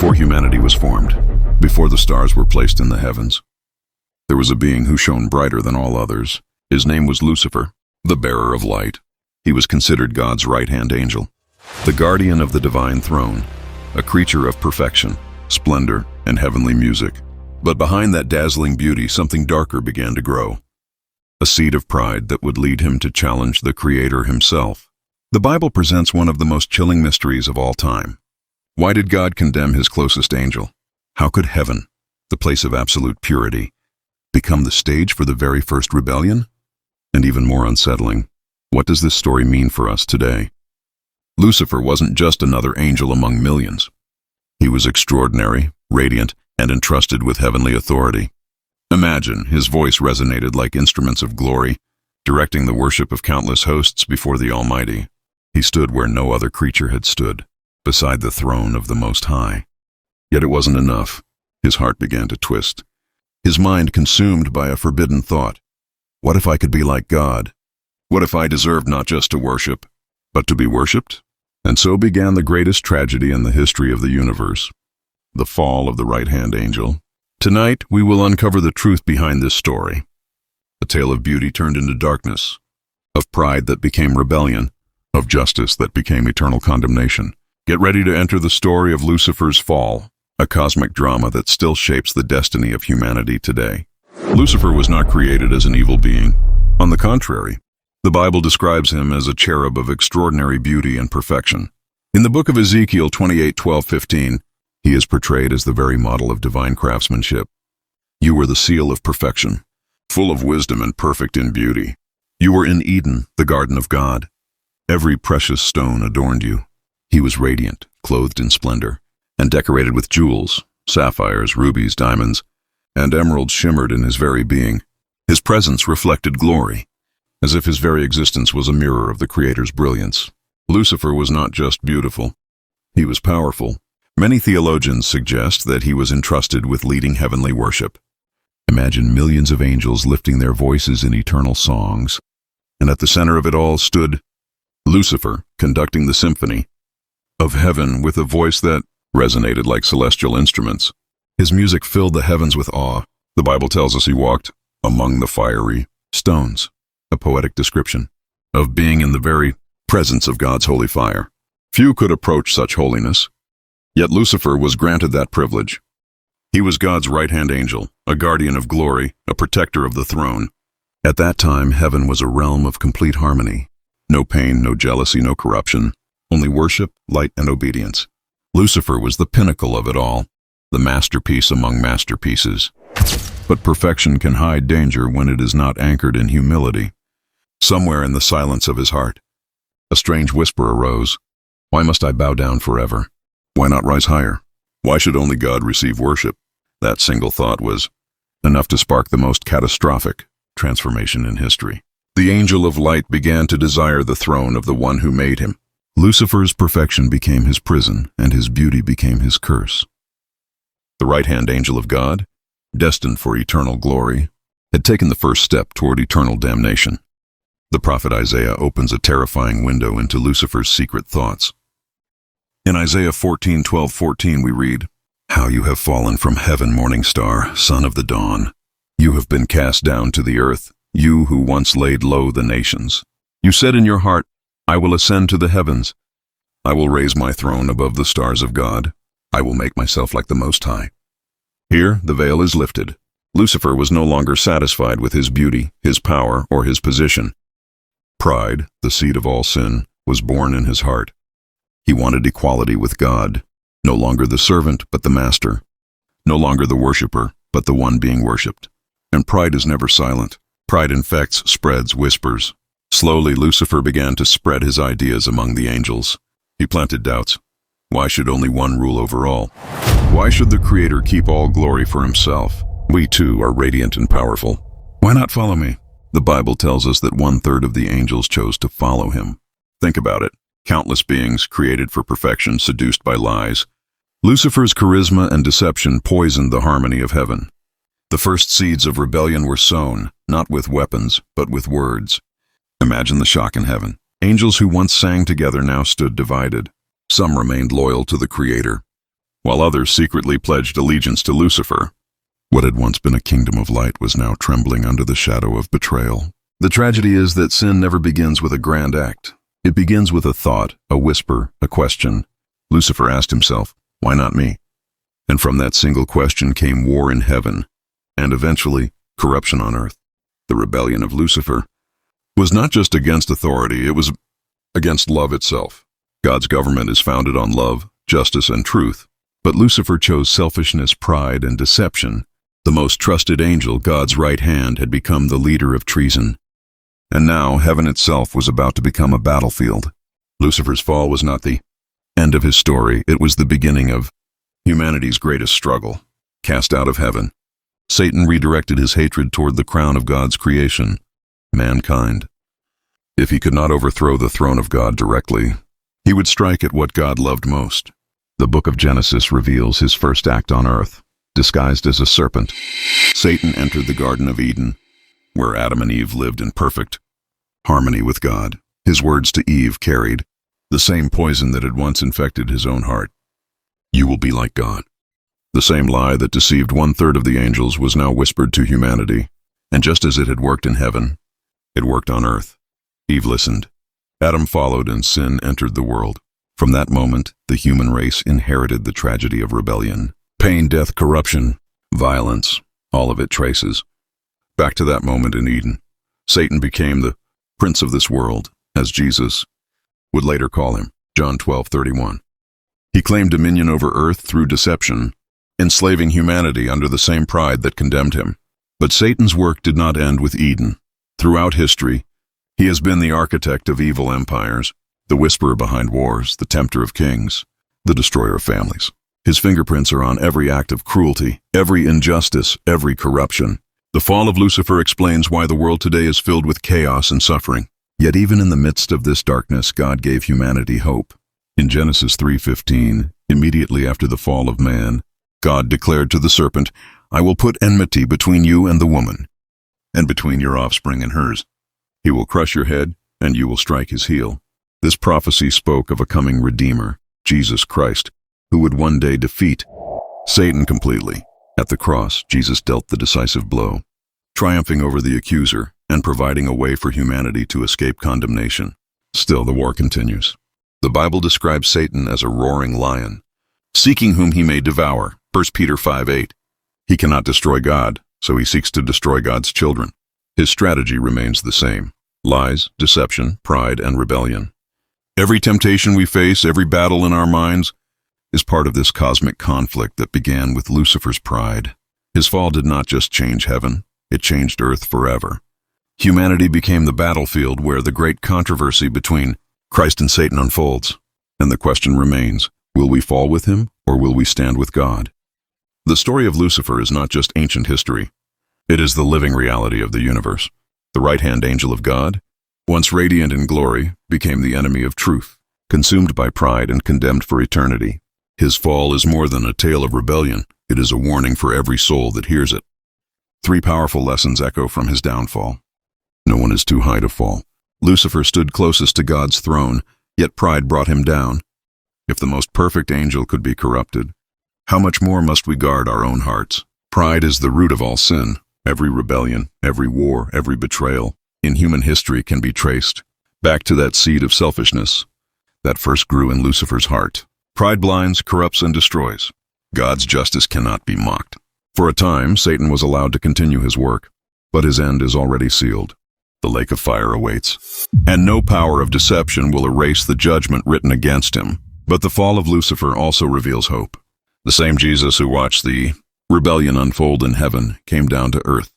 Before humanity was formed, before the stars were placed in the heavens, there was a being who shone brighter than all others. His name was Lucifer, the bearer of light. He was considered God's right-hand angel, the guardian of the divine throne, a creature of perfection, splendor, and heavenly music. But behind that dazzling beauty, something darker began to grow, a seed of pride that would lead him to challenge the Creator himself. The Bible presents one of the most chilling mysteries of all time. Why did God condemn his closest angel? How could heaven, the place of absolute purity, become the stage for the very first rebellion? And even more unsettling, what does this story mean for us today? Lucifer wasn't just another angel among millions. He was extraordinary, radiant, and entrusted with heavenly authority. Imagine, his voice resonated like instruments of glory, directing the worship of countless hosts before the Almighty. He stood where no other creature had stood, beside the throne of the Most High. Yet it wasn't enough. His heart began to twist, his mind consumed by a forbidden thought. What if I could be like God? What if I deserved not just to worship, but to be worshipped? And so began the greatest tragedy in the history of the universe, the fall of the right-hand angel. Tonight, we will uncover the truth behind this story. A tale of beauty turned into darkness, of pride that became rebellion, of justice that became eternal condemnation. Get ready to enter the story of Lucifer's fall, a cosmic drama that still shapes the destiny of humanity today. Lucifer was not created as an evil being. On the contrary, the Bible describes him as a cherub of extraordinary beauty and perfection. In the book of Ezekiel 28:12-15, he is portrayed as the very model of divine craftsmanship. You were the seal of perfection, full of wisdom and perfect in beauty. You were in Eden, the garden of God. Every precious stone adorned you. He was radiant, clothed in splendor, and decorated with jewels, sapphires, rubies, diamonds, and emeralds shimmered in his very being. His presence reflected glory, as if his very existence was a mirror of the Creator's brilliance. Lucifer was not just beautiful, he was powerful. Many theologians suggest that he was entrusted with leading heavenly worship. Imagine millions of angels lifting their voices in eternal songs, and at the center of it all stood Lucifer, conducting the symphony of heaven with a voice that resonated like celestial instruments. His music filled the heavens with awe. The Bible tells us he walked among the fiery stones, a poetic description of being in the very presence of God's holy fire. Few could approach such holiness, yet Lucifer was granted that privilege. He was God's right-hand angel, a guardian of glory, a protector of the throne. At that time, heaven was a realm of complete harmony. No pain, no jealousy, no corruption, only worship, light, and obedience. Lucifer was the pinnacle of it all, the masterpiece among masterpieces. But perfection can hide danger when it is not anchored in humility. Somewhere in the silence of his heart, a strange whisper arose. Why must I bow down forever? Why not rise higher? Why should only God receive worship? That single thought was enough to spark the most catastrophic transformation in history. The angel of light began to desire the throne of the one who made him. Lucifer's perfection became his prison, and his beauty became his curse. The right-hand angel of God, destined for eternal glory, had taken the first step toward eternal damnation. The prophet Isaiah opens a terrifying window into Lucifer's secret thoughts. In Isaiah 14:12-14 we read, "How you have fallen from heaven, morning star, son of the dawn. You have been cast down to the earth, you who once laid low the nations. You said in your heart, I will ascend to the heavens. I will raise my throne above the stars of God. I will make myself like the Most High." Here, the veil is lifted. Lucifer was no longer satisfied with his beauty, his power, or his position. Pride, the seed of all sin, was born in his heart. He wanted equality with God, no longer the servant, but the master, no longer the worshiper, but the one being worshipped. And pride is never silent. Pride infects, spreads, whispers. Slowly, Lucifer began to spread his ideas among the angels. He planted doubts. Why should only one rule over all? Why should the Creator keep all glory for himself? We too are radiant and powerful. Why not follow me? The Bible tells us that 1/3 of the angels chose to follow him. Think about it. Countless beings created for perfection, seduced by lies. Lucifer's charisma and deception poisoned the harmony of heaven. The first seeds of rebellion were sown, not with weapons, but with words. Imagine the shock in heaven. Angels who once sang together now stood divided. Some remained loyal to the Creator. while others secretly pledged allegiance to Lucifer. What had once been a kingdom of light was now trembling under the shadow of betrayal. The tragedy is that sin never begins with a grand act. It begins with a thought, a whisper, a question. Lucifer asked himself, "Why not me?" And from that single question came war in heaven, and eventually, corruption on earth. The rebellion of Lucifer was not just against authority, it was against love itself. God's government is founded on love, justice, and truth. But Lucifer chose selfishness, pride, and deception. The most trusted angel, God's right hand, had become the leader of treason. And now heaven itself was about to become a battlefield. Lucifer's fall was not the end of his story, it was the beginning of humanity's greatest struggle. Cast out of heaven, Satan redirected his hatred toward the crown of God's creation, mankind. If he could not overthrow the throne of God directly, he would strike at what God loved most. The book of Genesis reveals his first act on earth. Disguised as a serpent, Satan entered the Garden of Eden, where Adam and Eve lived in perfect harmony with God. His words to Eve carried the same poison that had once infected his own heart. "You will be like God." The same lie that deceived 1/3 of the angels was now whispered to humanity, and just as it had worked in heaven, it worked on earth. Eve listened. Adam followed, and sin entered the world. From that moment, the human race inherited the tragedy of rebellion. Pain, death, corruption, violence, all of it traces back to that moment in Eden. Satan became the prince of this world, as Jesus would later call him, John 12:31. He claimed dominion over earth through deception, enslaving humanity under the same pride that condemned him. But Satan's work did not end with Eden. Throughout history, he has been the architect of evil empires, the whisperer behind wars, the tempter of kings, the destroyer of families. His fingerprints are on every act of cruelty, every injustice, every corruption. The fall of Lucifer explains why the world today is filled with chaos and suffering. Yet even in the midst of this darkness, God gave humanity hope. In Genesis 3:15, immediately after the fall of man, God declared to the serpent, "I will put enmity between you and the woman, and between your offspring and hers. He will crush your head, and you will strike his heel." This prophecy spoke of a coming Redeemer, Jesus Christ, who would one day defeat Satan completely. At the cross, Jesus dealt the decisive blow, triumphing over the accuser and providing a way for humanity to escape condemnation. Still, the war continues. The Bible describes Satan as a roaring lion, seeking whom he may devour. 1 Peter 5:8. He cannot destroy God, so he seeks to destroy God's children. His strategy remains the same: lies, deception, pride, and rebellion. Every temptation we face, every battle in our minds, is part of this cosmic conflict that began with Lucifer's pride. His fall did not just change heaven, it changed earth forever. Humanity became the battlefield where the great controversy between Christ and Satan unfolds. And the question remains, will we fall with him, or will we stand with God? The story of Lucifer is not just ancient history. It is the living reality of the universe. The right-hand angel of God, once radiant in glory, became the enemy of truth, consumed by pride and condemned for eternity. His fall is more than a tale of rebellion. It is a warning for every soul that hears it. 3 powerful lessons echo from his downfall. No one is too high to fall. Lucifer stood closest to God's throne, yet pride brought him down. If the most perfect angel could be corrupted, how much more must we guard our own hearts? Pride is the root of all sin. Every rebellion, every war, every betrayal in human history can be traced back to that seed of selfishness that first grew in Lucifer's heart. Pride blinds, corrupts, and destroys. God's justice cannot be mocked. For a time, Satan was allowed to continue his work, but his end is already sealed. The lake of fire awaits, and no power of deception will erase the judgment written against him. But the fall of Lucifer also reveals hope. The same Jesus who watched the rebellion unfold in heaven came down to earth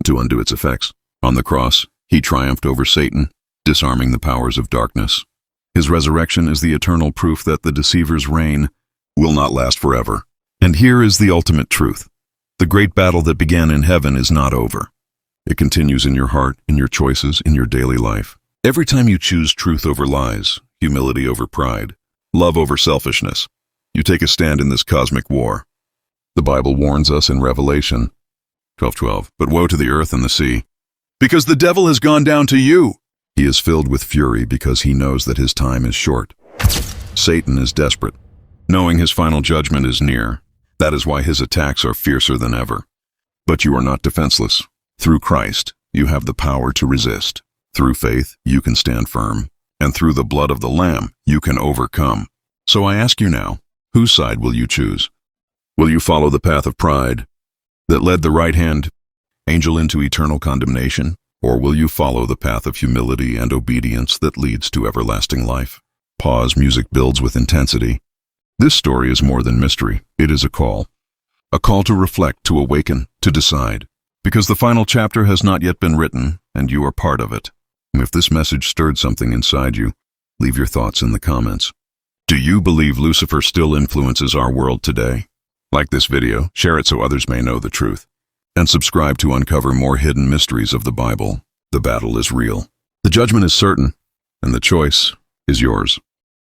to undo its effects. On the cross, he triumphed over Satan, disarming the powers of darkness. His resurrection is the eternal proof that the deceiver's reign will not last forever. And here is the ultimate truth. The great battle that began in heaven is not over. It continues in your heart, in your choices, in your daily life. Every time you choose truth over lies, humility over pride, love over selfishness, you take a stand in this cosmic war. The Bible warns us in Revelation 12:12, "But woe to the earth and the sea, because the devil has gone down to you. He is filled with fury because he knows that his time is short." Satan is desperate. knowing his final judgment is near. That is why his attacks are fiercer than ever. But you are not defenseless. Through Christ, you have the power to resist. Through faith, you can stand firm. And through the blood of the Lamb, you can overcome. So I ask you now, whose side will you choose? Will you follow the path of pride that led the right-hand angel into eternal condemnation? Or will you follow the path of humility and obedience that leads to everlasting life? Pause. Music builds with intensity. This story is more than mystery. It is a call. A call to reflect, to awaken, to decide. Because the final chapter has not yet been written, and you are part of it. If this message stirred something inside you, leave your thoughts in the comments. Do you believe Lucifer still influences our world today? Like this video, share it so others may know the truth. And subscribe to uncover more hidden mysteries of the Bible. The battle is real. The judgment is certain, and the choice is yours.